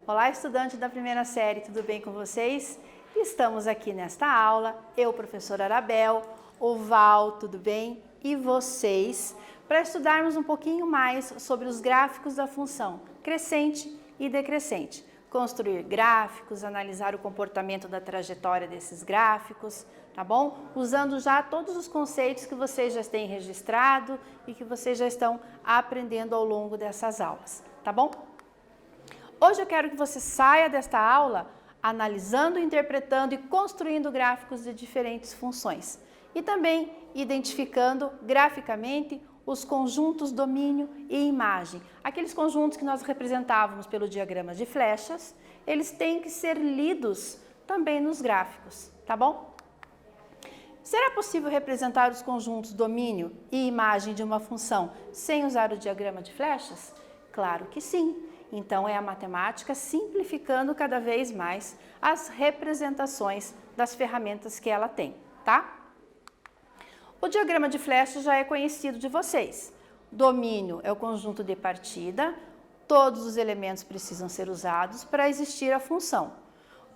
Olá, estudante da primeira série, tudo bem com vocês? Estamos aqui nesta aula, eu, professora Arabel, o Val, tudo bem? E vocês, para estudarmos um pouquinho mais sobre os gráficos da função crescente e decrescente. Construir gráficos, analisar o comportamento da trajetória desses gráficos, tá bom? Usando já todos os conceitos que vocês já têm registrado e que vocês já estão aprendendo ao longo dessas aulas, tá bom? Hoje eu quero que você saia desta aula analisando, interpretando e construindo gráficos de diferentes funções e também identificando graficamente os conjuntos domínio e imagem. Aqueles conjuntos que nós representávamos pelo diagrama de flechas, eles têm que ser lidos também nos gráficos, tá bom? Será possível representar os conjuntos domínio e imagem de uma função sem usar o diagrama de flechas? Claro que sim. Então é a matemática simplificando cada vez mais as representações das ferramentas que ela tem, tá? O diagrama de flechas já é conhecido de vocês. Domínio é o conjunto de partida, todos os elementos precisam ser usados para existir a função.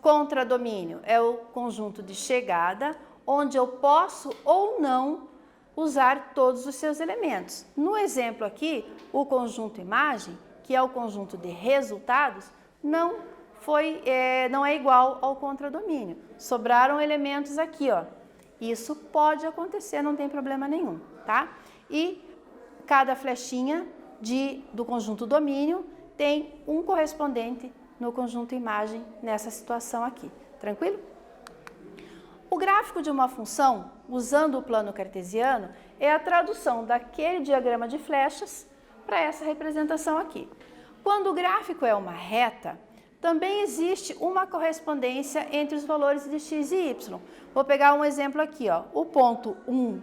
Contradomínio é o conjunto de chegada, onde eu posso ou não usar todos os seus elementos. No exemplo aqui, o conjunto imagem, que é o conjunto de resultados, não é igual ao contradomínio. Sobraram elementos aqui, ó. Isso pode acontecer, não tem problema nenhum, tá? E cada flechinha do conjunto domínio tem um correspondente no conjunto imagem nessa situação aqui, tranquilo? O gráfico de uma função, usando o plano cartesiano, é a tradução daquele diagrama de flechas para essa representação aqui. Quando o gráfico é uma reta, também existe uma correspondência entre os valores de x e y. Vou pegar um exemplo aqui, ó. O ponto 1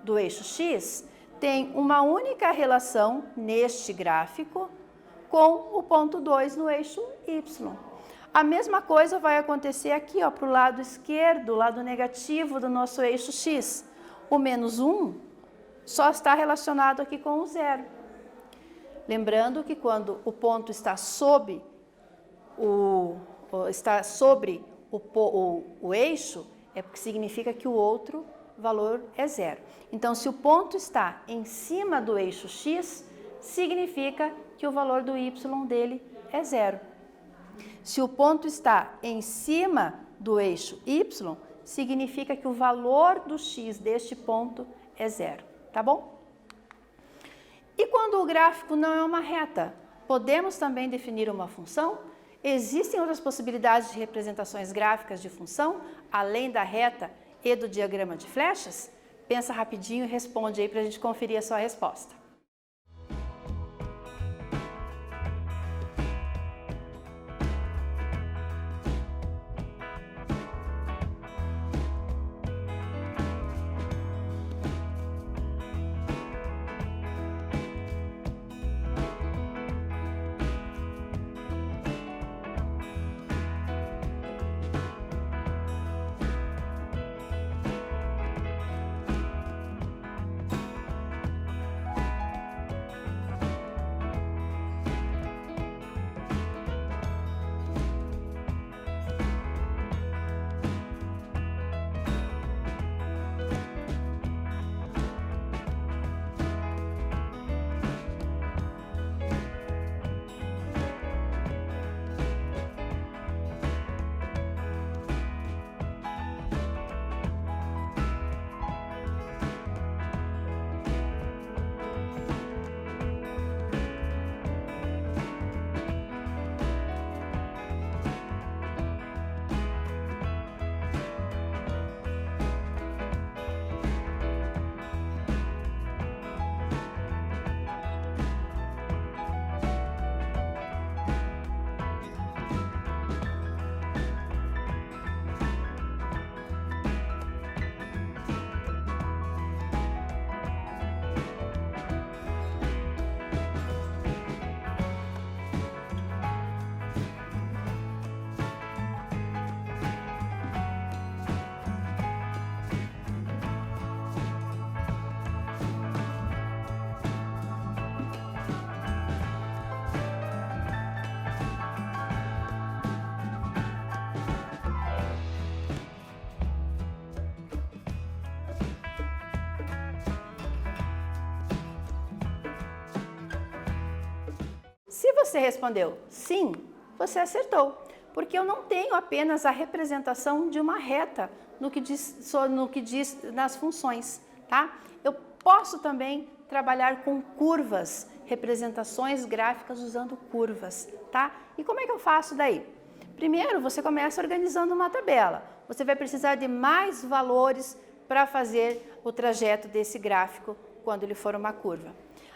do eixo x tem uma única relação neste gráfico com o ponto 2 no eixo y. A mesma coisa vai acontecer aqui, para o lado esquerdo, lado negativo do nosso eixo x. O menos 1 só está relacionado aqui com o zero. Lembrando que quando o ponto está sobre o eixo, é porque significa que o outro valor é zero. Então, se o ponto está em cima do eixo x, significa que o valor do y dele é zero. Se o ponto está em cima do eixo y, significa que o valor do x deste ponto é zero, tá bom? E quando o gráfico não é uma reta, podemos também definir uma função? Existem outras possibilidades de representações gráficas de função, além da reta e do diagrama de flechas? Pensa rapidinho e responde aí para a gente conferir a sua resposta. Se você respondeu sim, você acertou, porque eu não tenho apenas a representação de uma reta no que diz nas funções, tá? Eu posso também trabalhar com curvas, representações gráficas usando curvas, tá? E como é que eu faço daí? Primeiro, você começa organizando uma tabela. Você vai precisar de mais valores para fazer o trajeto desse gráfico quando ele for uma curva.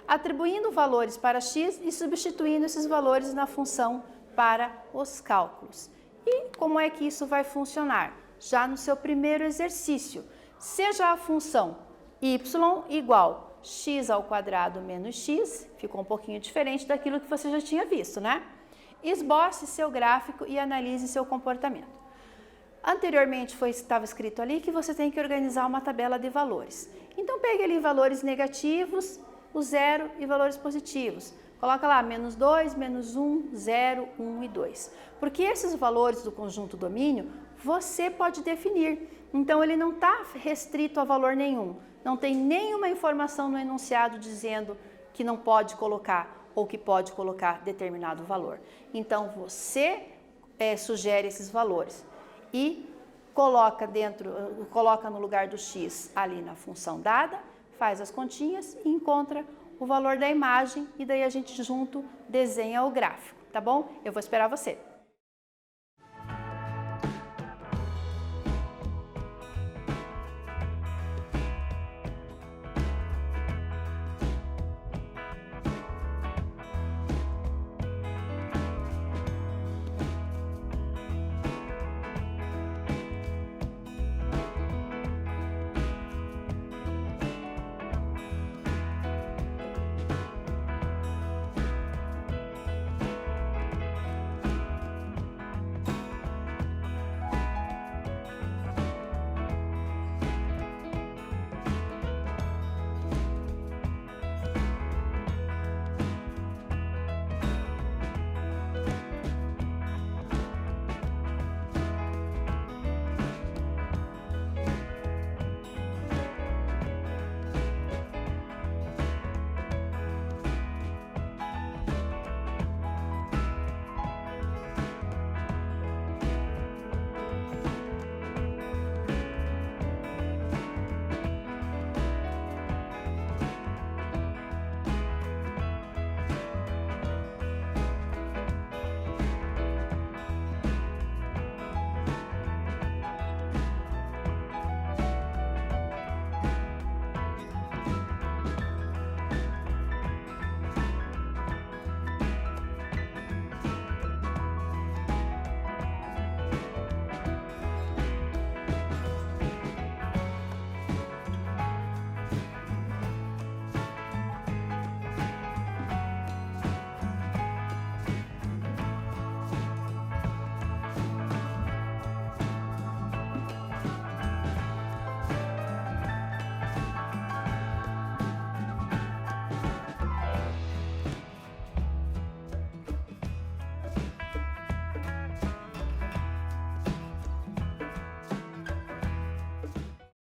Atribuindo valores para x e substituindo esses valores na função para os cálculos. E como é que isso vai funcionar? Já no seu primeiro exercício, seja a função y igual x ao quadrado menos x, ficou um pouquinho diferente daquilo que você já tinha visto, né? Esboce seu gráfico e analise seu comportamento. Anteriormente estava escrito ali que você tem que organizar uma tabela de valores. Então pegue ali valores negativos, o zero e valores positivos. Coloca lá menos 2, menos 1, 0, 1 e 2. Porque esses valores do conjunto domínio você pode definir. Então ele não está restrito a valor nenhum. Não tem nenhuma informação no enunciado dizendo que não pode colocar ou que pode colocar determinado valor. Então você sugere esses valores e coloca no lugar do x ali na função dada, faz as continhas e encontra o valor da imagem e daí a gente junto desenha o gráfico, tá bom? Eu vou esperar você.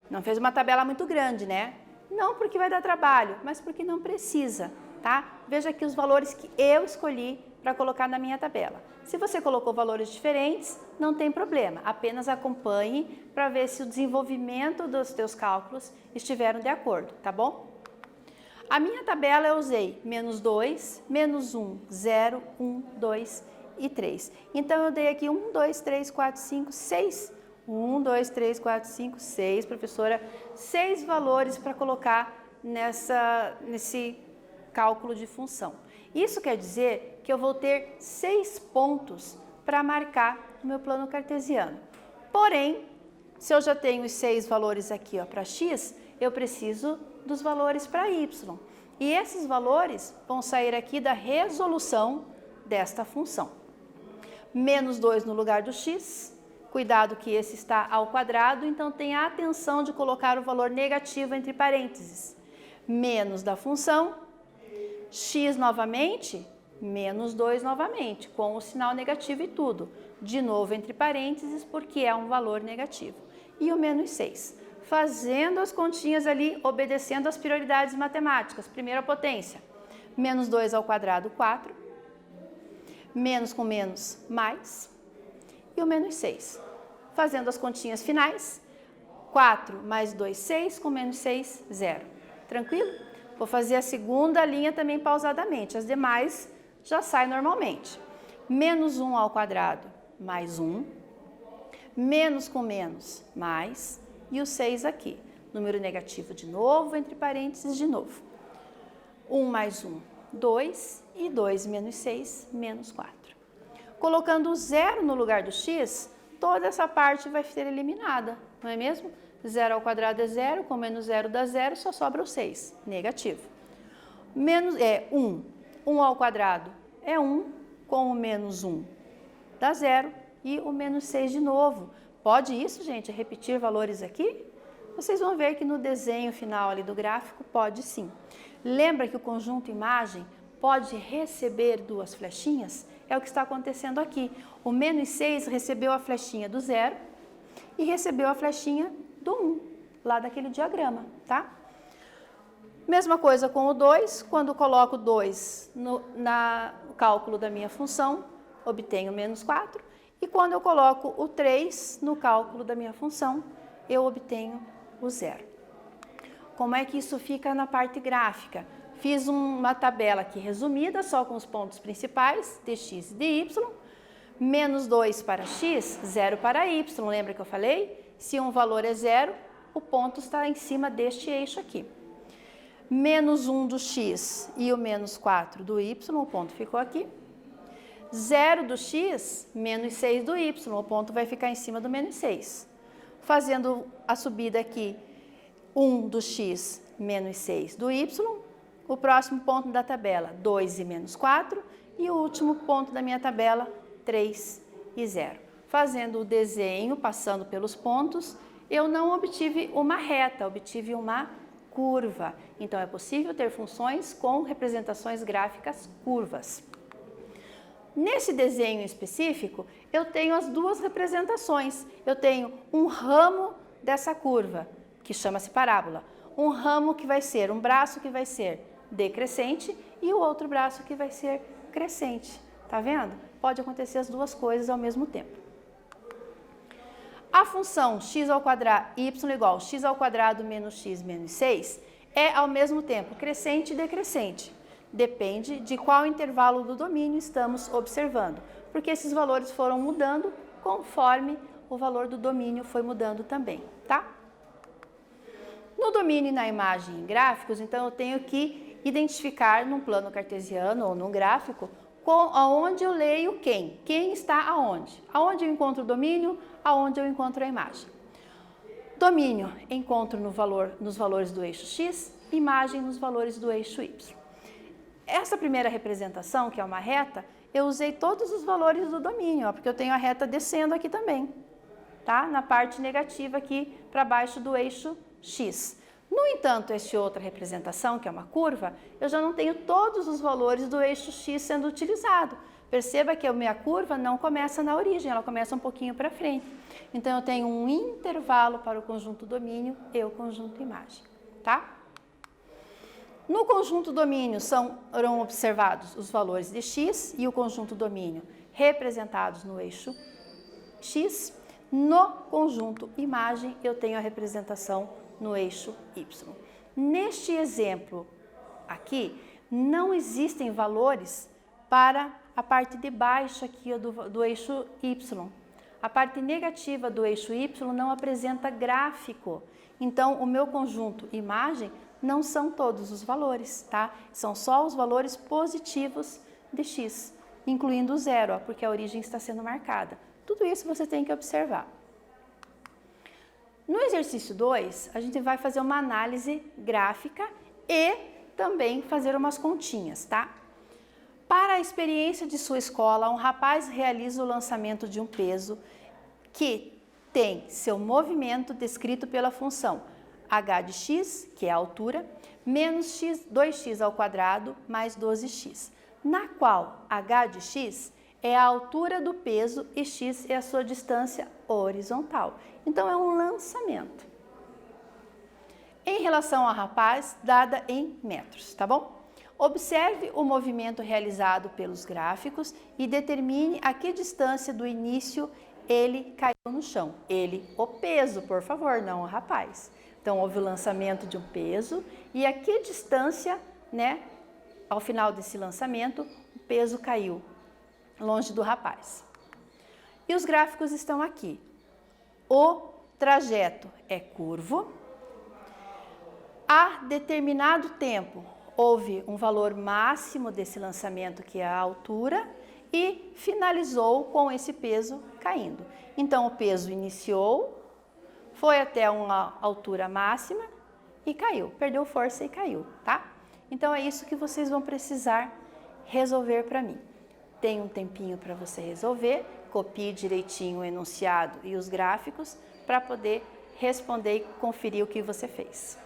Não fez uma tabela muito grande, né? Não porque vai dar trabalho, mas porque não precisa, tá? Veja aqui os valores que eu escolhi para colocar na minha tabela. Se você colocou valores diferentes, não tem problema, apenas acompanhe para ver se o desenvolvimento dos teus cálculos estiveram de acordo, tá bom? A minha tabela eu usei menos 2, menos 1, 0, 1, 2 e 3. Então eu dei aqui 1, 2, 3, 4, 5, 6. 1, 2, 3, 4, 5, 6, professora, 6 valores para colocar nesse cálculo de função. Isso quer dizer que eu vou ter 6 pontos para marcar no meu plano cartesiano. Porém, se eu já tenho os 6 valores aqui para x, eu preciso dos valores para y. E esses valores vão sair aqui da resolução desta função. Menos 2 no lugar do x. Cuidado que esse está ao quadrado, então tenha a atenção de colocar o valor negativo entre parênteses. Menos da função, x novamente, menos 2 novamente, com o sinal negativo e tudo. De novo entre parênteses, porque é um valor negativo. E o menos 6. Fazendo as continhas ali, obedecendo as prioridades matemáticas. Primeira potência, menos 2 ao quadrado, 4. menos com menos, mais, e o menos 6. Fazendo as continhas finais, 4 mais 2, 6, com menos 6, 0. Tranquilo? Vou fazer a segunda linha também pausadamente, as demais já saem normalmente. Menos 1 ao quadrado, mais 1, menos com menos, mais, e o 6 aqui. Número negativo de novo, entre parênteses de novo. 1 mais 1, 2, e 2 menos 6, menos 4. Colocando o 0 no lugar do x, toda essa parte vai ser eliminada, não é mesmo? 0 ao quadrado é 0, com menos 0 dá 0, só sobra o 6, negativo. Menos, 1, 1 ao quadrado é 1, com o menos 1 dá 0, e o menos 6 de novo. Pode isso, gente, repetir valores aqui? Vocês vão ver que no desenho final ali do gráfico pode sim. Lembra que o conjunto imagem pode receber duas flechinhas? É o que está acontecendo aqui. O menos 6 recebeu a flechinha do 0 e recebeu a flechinha do 1, lá daquele diagrama, tá? Mesma coisa com o 2, quando coloco 2 no cálculo da minha função, obtenho menos 4, e quando eu coloco o 3 no cálculo da minha função, eu obtenho o 0. Como é que isso fica na parte gráfica? Fiz uma tabela aqui resumida, só com os pontos principais, de x e de y, menos 2 para x, 0 para y, lembra que eu falei? Se um valor é 0, o ponto está em cima deste eixo aqui. Menos 1 do x e o menos 4 do y, o ponto ficou aqui. 0 do x, menos 6 do y, o ponto vai ficar em cima do menos 6. Fazendo a subida aqui, 1 do x, menos 6 do y, o próximo ponto da tabela, 2 e menos 4, e o último ponto da minha tabela, 3 e 0. Fazendo o desenho, passando pelos pontos, eu não obtive uma reta, obtive uma curva. Então, é possível ter funções com representações gráficas curvas. Nesse desenho específico, eu tenho as duas representações. Eu tenho um ramo dessa curva, que chama-se parábola. Um ramo que vai ser, um braço que vai ser decrescente e o outro braço que vai ser crescente. Tá vendo? Pode acontecer as duas coisas ao mesmo tempo. A função x ao quadrado, y igual x ao quadrado menos x menos 6 é ao mesmo tempo crescente e decrescente. Depende de qual intervalo do domínio estamos observando, porque esses valores foram mudando conforme o valor do domínio foi mudando também, tá? No domínio e na imagem em gráficos, então eu tenho que identificar num plano cartesiano ou num gráfico aonde eu leio quem. Quem está aonde? Aonde eu encontro o domínio, aonde eu encontro a imagem. Domínio encontro nos valores do eixo x, imagem nos valores do eixo y. Essa primeira representação, que é uma reta, eu usei todos os valores do domínio, porque eu tenho a reta descendo aqui também, tá? Na parte negativa aqui para baixo do eixo x. No entanto, esta outra representação, que é uma curva, eu já não tenho todos os valores do eixo x sendo utilizado. Perceba que a minha curva não começa na origem, ela começa um pouquinho para frente. Então, eu tenho um intervalo para o conjunto domínio e o conjunto imagem, tá? No conjunto domínio serão observados os valores de x e o conjunto domínio representados no eixo x. No conjunto imagem, eu tenho a representação no eixo y. Neste exemplo aqui, não existem valores para a parte de baixo aqui do eixo y. A parte negativa do eixo y não apresenta gráfico. Então, o meu conjunto imagem não são todos os valores, tá? São só os valores positivos de x, incluindo o 0, ó, porque a origem está sendo marcada. Tudo isso você tem que observar. No exercício 2, a gente vai fazer uma análise gráfica e também fazer umas continhas, tá? Para a experiência de sua escola, um rapaz realiza o lançamento de um peso que tem seu movimento descrito pela função h de x, que é a altura, menos 2x ao quadrado mais 12x, na qual h de x é a altura do peso e x é a sua distância horizontal. Então, é um lançamento. Em relação ao rapaz, dada em metros, tá bom? Observe o movimento realizado pelos gráficos e determine a que distância do início ele caiu no chão. Ele, o peso, por favor, não o rapaz. Então, houve o lançamento de um peso e a que distância, né, ao final desse lançamento, o peso caiu longe do rapaz. E os gráficos estão aqui. O trajeto é curvo. A determinado tempo, houve um valor máximo desse lançamento, que é a altura, e finalizou com esse peso caindo. Então, o peso iniciou, foi até uma altura máxima e caiu, perdeu força e caiu, tá? Então, é isso que vocês vão precisar resolver para mim. Tem um tempinho para você resolver, copie direitinho o enunciado e os gráficos para poder responder e conferir o que você fez.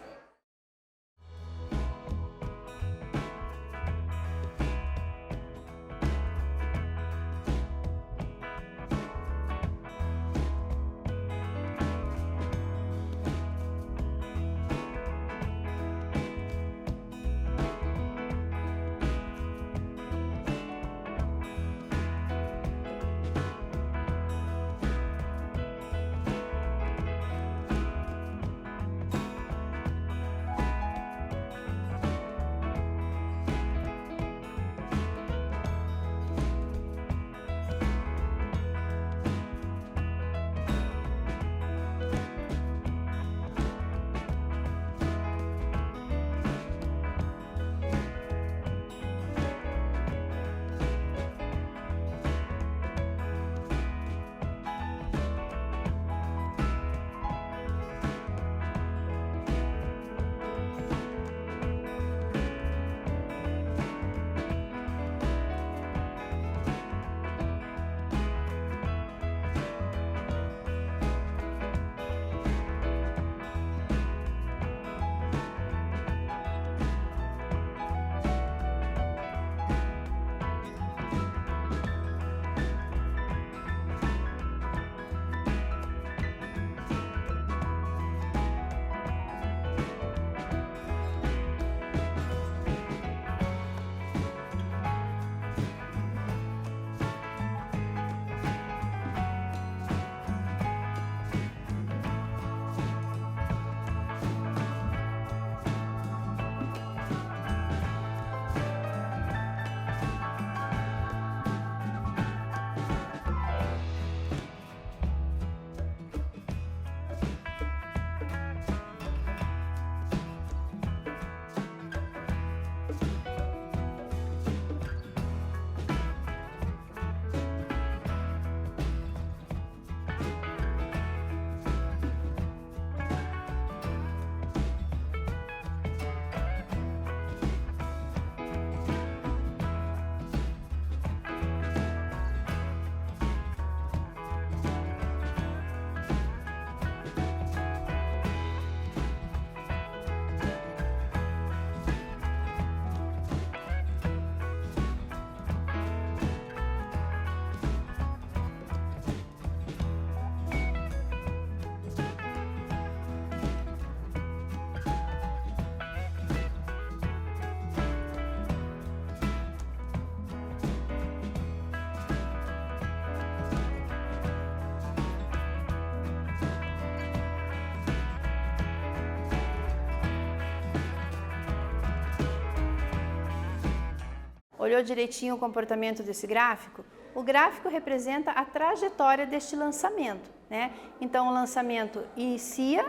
Olhou direitinho o comportamento desse gráfico? O gráfico representa a trajetória deste lançamento, né? Então, o lançamento inicia,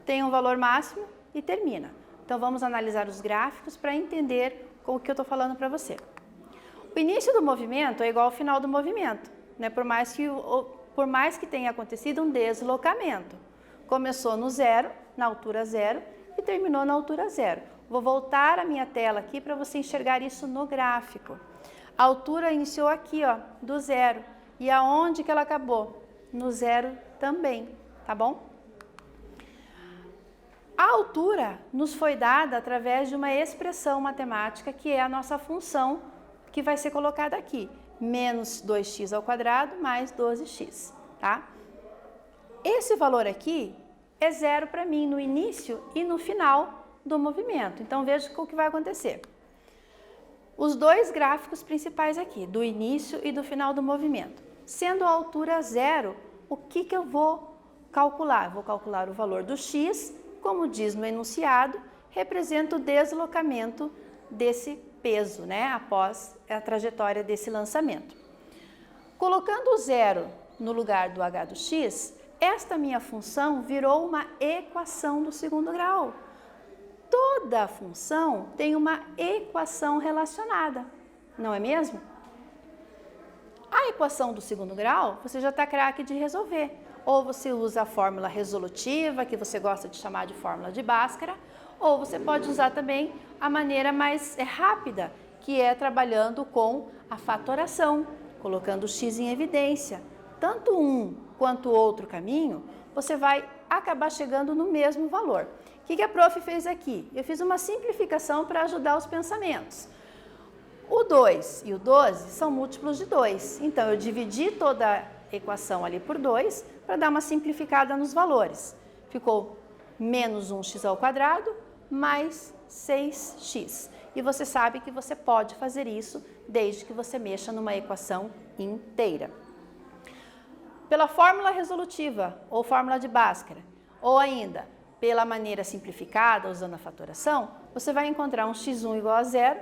tem um valor máximo e termina. Então, vamos analisar os gráficos para entender o que eu estou falando para você. O início do movimento é igual ao final do movimento, né? Por mais que tenha acontecido um deslocamento. Começou no zero, na altura zero, e terminou na altura zero. Vou voltar a minha tela aqui para você enxergar isso no gráfico. A altura iniciou aqui, ó, do zero. E aonde que ela acabou? No zero também, tá bom? A altura nos foi dada através de uma expressão matemática, que é a nossa função, que vai ser colocada aqui. Menos 2x ao quadrado mais 12x, tá? Esse valor aqui é zero para mim no início e no final do movimento. Então, veja o que vai acontecer. os dois gráficos principais aqui, do início e do final do movimento. Sendo a altura 0, o que eu vou calcular? Vou calcular o valor do x, como diz no enunciado, representa o deslocamento desse peso, né, após a trajetória desse lançamento. Colocando o 0 no lugar do h do x, esta minha função virou uma equação do segundo grau. Toda função tem uma equação relacionada, não é mesmo? A equação do segundo grau, você já está craque de resolver. Ou você usa a fórmula resolutiva, que você gosta de chamar de fórmula de Bhaskara, ou você pode usar também a maneira mais rápida, que é trabalhando com a fatoração, colocando o x em evidência. Tanto um quanto o outro caminho, você vai acabar chegando no mesmo valor. O que a prof fez aqui? Eu fiz uma simplificação para ajudar os pensamentos. O 2 e o 12 são múltiplos de 2, então eu dividi toda a equação ali por 2 para dar uma simplificada nos valores. Ficou menos 1x² mais 6x. E você sabe que você pode fazer isso desde que você mexa numa equação inteira. Pela fórmula resolutiva ou fórmula de Bhaskara, ou ainda pela maneira simplificada, usando a fatoração, você vai encontrar um x1 igual a 0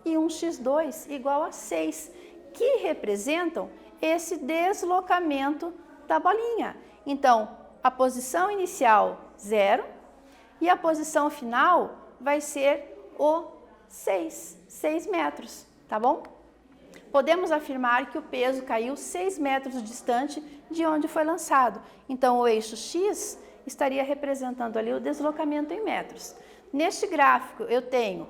e um x2 igual a 6, que representam esse deslocamento da bolinha. Então, a posição inicial 0 e a posição final vai ser o 6 metros, tá bom? Podemos afirmar que o peso caiu 6 metros distante de onde foi lançado. Então, o eixo x estaria representando ali o deslocamento em metros. Neste gráfico, eu tenho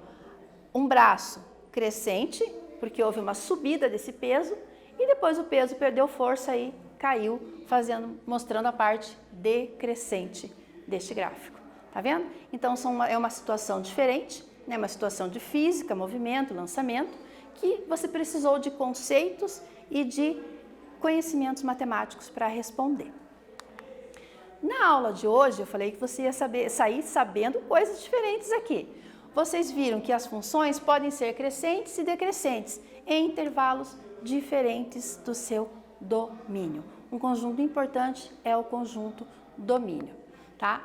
um braço crescente, porque houve uma subida desse peso, e depois o peso perdeu força e caiu, mostrando a parte decrescente deste gráfico. Tá vendo? Então, é uma situação diferente, né? Uma situação de física, movimento, lançamento, que você precisou de conceitos e de conhecimentos matemáticos para responder. Na aula de hoje, eu falei que você ia sair sabendo coisas diferentes aqui. Vocês viram que as funções podem ser crescentes e decrescentes em intervalos diferentes do seu domínio. Um conjunto importante é o conjunto domínio, tá?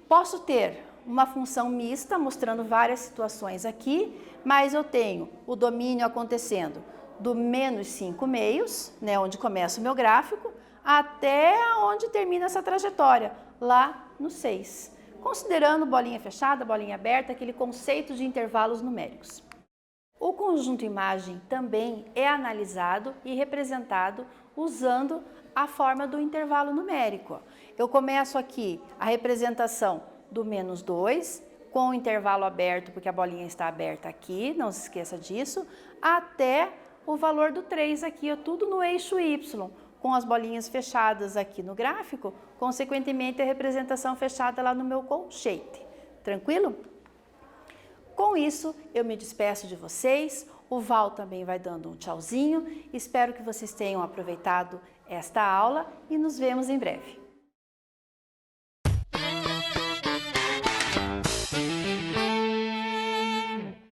Posso ter uma função mista, mostrando várias situações aqui, mas eu tenho o domínio acontecendo do menos 5 meios, né, onde começa o meu gráfico, até onde termina essa trajetória, lá no 6. Considerando bolinha fechada, bolinha aberta, aquele conceito de intervalos numéricos. O conjunto imagem também é analisado e representado usando a forma do intervalo numérico. Eu começo aqui a representação do menos 2, com o intervalo aberto, porque a bolinha está aberta aqui, não se esqueça disso, até o valor do 3 aqui, tudo no eixo Y, com as bolinhas fechadas aqui no gráfico, consequentemente a representação fechada lá no meu colchete. Tranquilo? Com isso, eu me despeço de vocês, o Val também vai dando um tchauzinho, espero que vocês tenham aproveitado esta aula e nos vemos em breve.